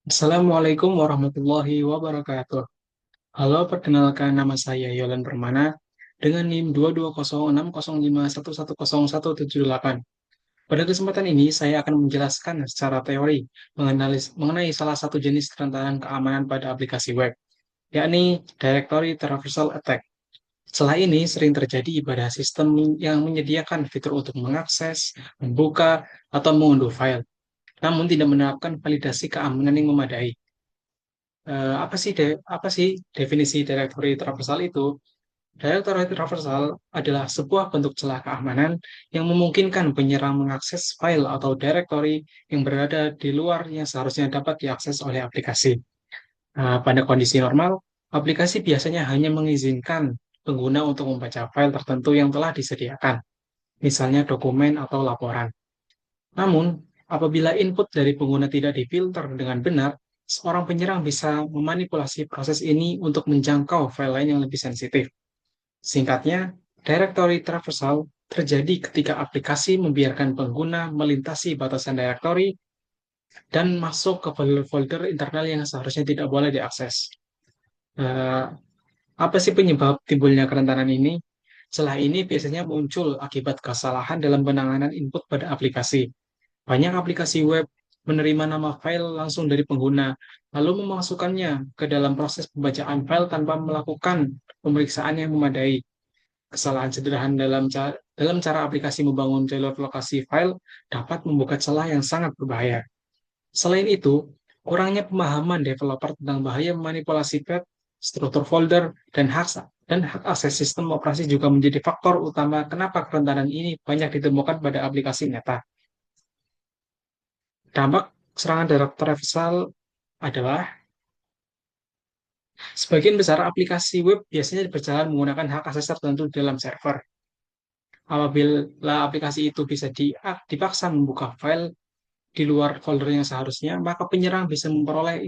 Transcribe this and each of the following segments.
Assalamualaikum warahmatullahi wabarakatuh. Halo, perkenalkan nama saya Yolan Permana dengan NIM 2206050110178. Pada kesempatan ini, saya akan menjelaskan secara teori mengenai salah satu jenis kerentanan keamanan pada aplikasi web, yakni Directory Traversal Attack. Celah ini sering terjadi pada sistem yang menyediakan fitur untuk mengakses, membuka, atau mengunduh file, namun tidak menerapkan validasi keamanan yang memadai. Apa sih definisi directory traversal itu? Directory traversal adalah sebuah bentuk celah keamanan yang memungkinkan penyerang mengakses file atau directory yang berada di luar yang seharusnya dapat diakses oleh aplikasi. Pada kondisi normal, aplikasi biasanya hanya mengizinkan pengguna untuk membaca file tertentu yang telah disediakan, misalnya dokumen atau laporan. Namun, apabila input dari pengguna tidak difilter dengan benar, seorang penyerang bisa memanipulasi proses ini untuk menjangkau file lain yang lebih sensitif. Singkatnya, directory traversal terjadi ketika aplikasi membiarkan pengguna melintasi batasan directory dan masuk ke folder-folder internal yang seharusnya tidak boleh diakses. Eh, apa sih penyebab timbulnya kerentanan ini? Celah ini biasanya muncul akibat kesalahan dalam penanganan input pada aplikasi. Banyak aplikasi web menerima nama file langsung dari pengguna, lalu memasukkannya ke dalam proses pembacaan file tanpa melakukan pemeriksaan yang memadai. Kesalahan sederhana dalam cara aplikasi membangun jalur lokasi file dapat membuka celah yang sangat berbahaya. Selain itu, kurangnya pemahaman developer tentang bahaya memanipulasi path, struktur folder, dan hak akses sistem operasi juga menjadi faktor utama kenapa kerentanan ini banyak ditemukan pada aplikasi nyata. Dampak serangan darat traversal adalah sebagian besar aplikasi web biasanya berjalan menggunakan hak akses tertentu dalam server. Apabila aplikasi itu bisa dipaksa membuka file di luar folder yang seharusnya, maka penyerang bisa memperoleh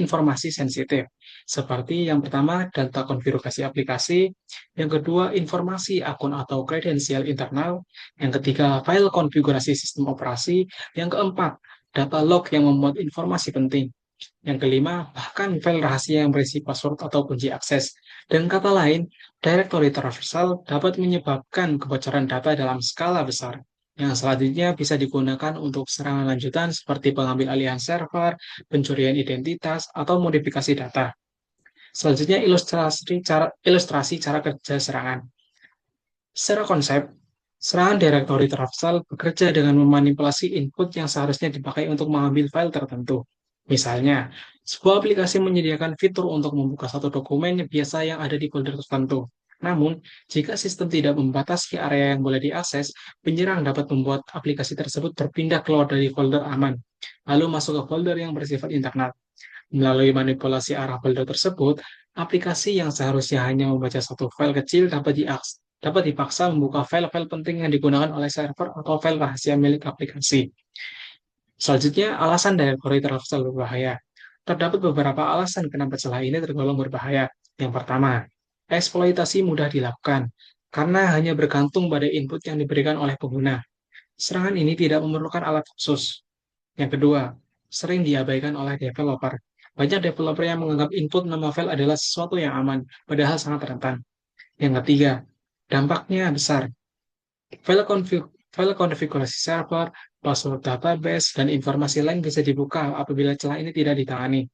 informasi sensitif, seperti yang pertama, data konfigurasi aplikasi, yang kedua, informasi akun atau kredensial internal, yang ketiga, file konfigurasi sistem operasi, yang keempat, data log yang memuat informasi penting, yang kelima, bahkan file rahasia yang berisi password atau kunci akses. Dan kata lain, directory traversal dapat menyebabkan kebocoran data dalam skala besar, yang selanjutnya bisa digunakan untuk serangan lanjutan seperti pengambil alihan server, pencurian identitas, atau modifikasi data. Selanjutnya ilustrasi cara kerja serangan. Secara konsep, serangan directory traversal bekerja dengan memanipulasi input yang seharusnya dipakai untuk mengambil file tertentu. Misalnya, sebuah aplikasi menyediakan fitur untuk membuka satu dokumen biasa yang ada di folder tertentu. Namun, jika sistem tidak membatasi area yang boleh diakses, penyerang dapat membuat aplikasi tersebut berpindah keluar dari folder aman, lalu masuk ke folder yang bersifat internal. Melalui manipulasi arah folder tersebut, aplikasi yang seharusnya hanya membaca satu file kecil dapat dipaksa membuka file-file penting yang digunakan oleh server atau file rahasia milik aplikasi. Selanjutnya, alasan directory traversal berbahaya. Terdapat beberapa alasan kenapa celah ini tergolong berbahaya. Yang pertama, eksploitasi mudah dilakukan karena hanya bergantung pada input yang diberikan oleh pengguna. Serangan ini tidak memerlukan alat khusus. Yang kedua, sering diabaikan oleh developer. Banyak developer yang menganggap input nama file adalah sesuatu yang aman, padahal sangat rentan. Yang ketiga, dampaknya besar. File konfigurasi server, password database, dan informasi lain bisa dibuka apabila celah ini tidak ditangani.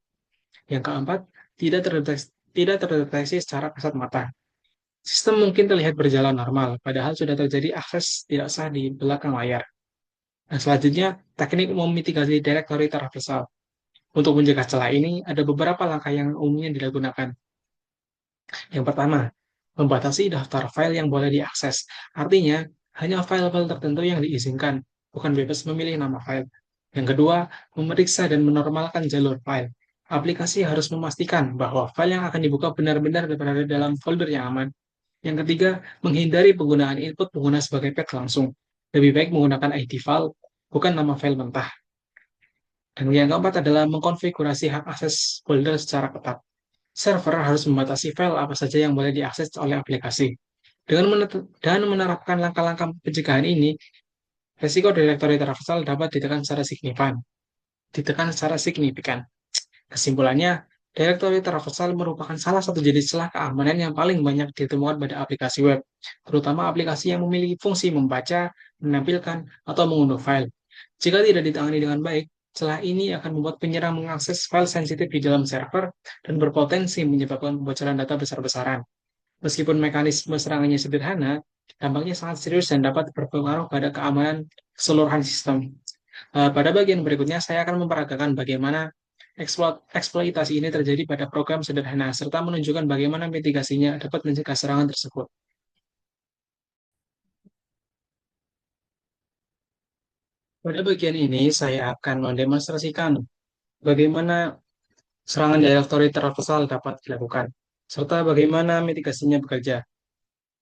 Yang keempat, tidak terdeteksi secara kasat mata. Sistem mungkin terlihat berjalan normal, padahal sudah terjadi akses tidak sah di belakang layar. Nah, selanjutnya, teknik memitigasi directory traversal. Untuk mencegah celah ini, ada beberapa langkah yang umumnya digunakan. Yang pertama, membatasi daftar file yang boleh diakses. Artinya, hanya file-file tertentu yang diizinkan, bukan bebas memilih nama file. Yang kedua, memeriksa dan menormalkan jalur file. Aplikasi harus memastikan bahwa file yang akan dibuka benar-benar berada dalam folder yang aman. Yang ketiga, menghindari penggunaan input pengguna sebagai path langsung. Lebih baik menggunakan ID file, bukan nama file mentah. Dan yang keempat adalah mengkonfigurasi hak akses folder secara ketat. Server harus membatasi file apa saja yang boleh diakses oleh aplikasi. Dan menerapkan langkah-langkah pencegahan ini, resiko directory traversal dapat ditekan secara signifikan. ditekan secara signifikan. Kesimpulannya, Directory Traversal merupakan salah satu jenis celah keamanan yang paling banyak ditemukan pada aplikasi web, terutama aplikasi yang memiliki fungsi membaca, menampilkan, atau mengunduh file. Jika tidak ditangani dengan baik, celah ini akan membuat penyerang mengakses file sensitif di dalam server dan berpotensi menyebabkan kebocoran data besar-besaran. Meskipun mekanisme serangannya sederhana, dampaknya sangat serius dan dapat berpengaruh pada keamanan keseluruhan sistem. Pada bagian berikutnya, saya akan memperagakan bagaimana eksploitasi ini terjadi pada program sederhana, serta menunjukkan bagaimana mitigasinya dapat mencegah serangan tersebut. Pada bagian ini, saya akan mendemonstrasikan bagaimana serangan directory traversal dapat dilakukan, serta bagaimana mitigasinya bekerja.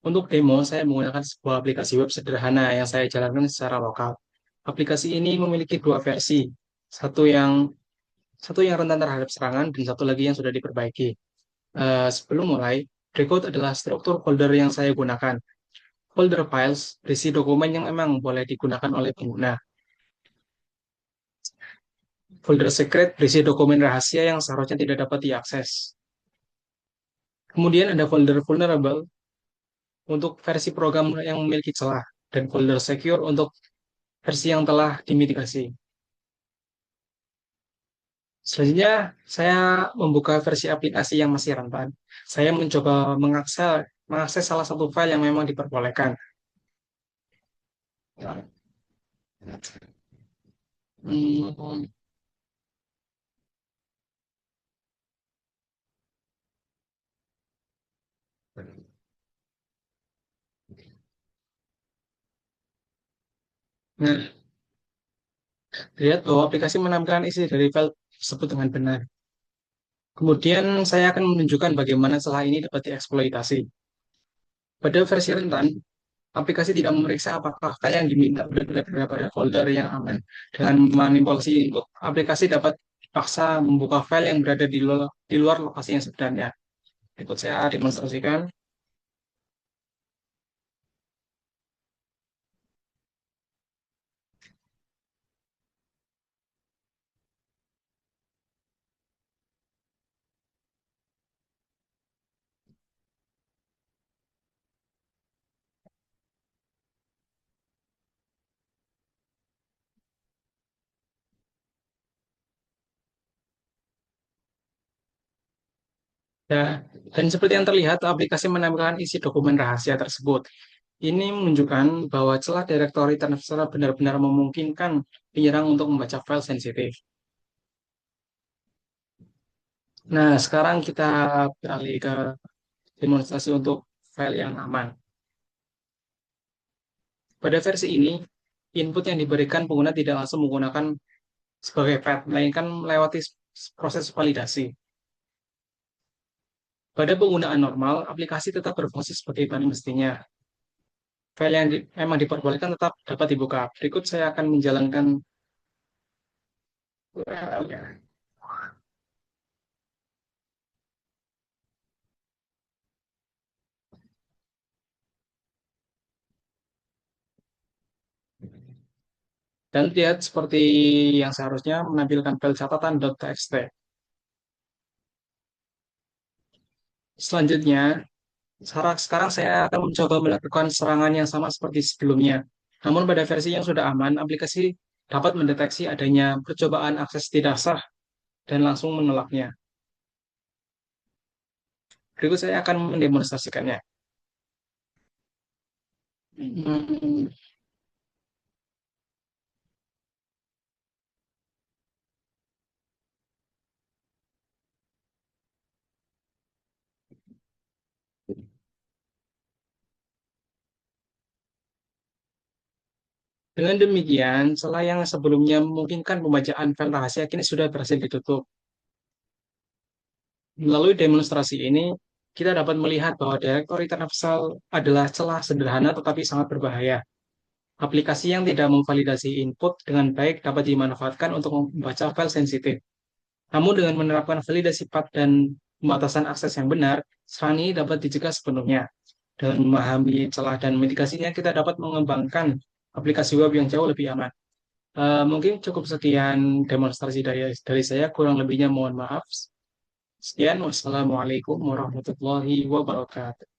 Untuk demo, saya menggunakan sebuah aplikasi web sederhana yang saya jalankan secara lokal. Aplikasi ini memiliki dua versi, satu yang satu yang rentan terhadap serangan dan satu lagi yang sudah diperbaiki. Sebelum mulai, berikut adalah struktur folder yang saya gunakan. Folder files berisi dokumen yang memang boleh digunakan oleh pengguna. Folder secret berisi dokumen rahasia yang seharusnya tidak dapat diakses. Kemudian ada folder vulnerable untuk versi program yang memiliki celah, dan folder secure untuk versi yang telah dimitigasi. Selanjutnya, saya membuka versi aplikasi yang masih rentan. Saya mencoba mengakses salah satu file yang memang diperbolehkan. Hmm, Nah, lihat bahwa aplikasi menampilkan isi dari file tersebut dengan benar. Kemudian saya akan menunjukkan bagaimana celah ini dapat dieksploitasi. Pada versi rentan, aplikasi tidak memeriksa apakah file yang diminta benar-benar berada pada folder yang aman. Dengan manipulasi input, aplikasi dapat dipaksa membuka file yang berada di luar lokasi yang sebenarnya. Ikut saya demonstrasikan. Ya, dan seperti yang terlihat, aplikasi menampilkan isi dokumen rahasia tersebut. Ini menunjukkan bahwa celah direktori tersebar benar-benar memungkinkan penyerang untuk membaca file sensitif. Nah, sekarang kita beralih ke demonstrasi untuk file yang aman. Pada versi ini, input yang diberikan pengguna tidak langsung menggunakan sebagai path, melainkan melewati proses validasi. Pada penggunaan normal, aplikasi tetap berfungsi sebagai bahan mestinya. File yang memang diperbolehkan tetap dapat dibuka. Berikut saya akan menjalankan URL-nya. Dan lihat seperti yang seharusnya menampilkan file catatan.txt. Selanjutnya, sekarang saya akan mencoba melakukan serangan yang sama seperti sebelumnya. Namun pada versi yang sudah aman, aplikasi dapat mendeteksi adanya percobaan akses tidak sah dan langsung menolaknya. Berikut saya akan mendemonstrasikannya. Hmm, Dengan demikian, celah yang sebelumnya memungkinkan pembacaan file rahasia kini sudah berhasil ditutup. Melalui demonstrasi ini, kita dapat melihat bahwa direktori universal adalah celah sederhana tetapi sangat berbahaya. Aplikasi yang tidak memvalidasi input dengan baik dapat dimanfaatkan untuk membaca file sensitif. Namun dengan menerapkan validasi path dan pembatasan akses yang benar, serangan ini dapat dicegah sepenuhnya. Dengan memahami celah dan mitigasinya, kita dapat mengembangkan aplikasi web yang jauh lebih aman. Mungkin cukup sekian demonstrasi dari saya, kurang lebihnya mohon maaf. Sekian, wassalamualaikum warahmatullahi wabarakatuh.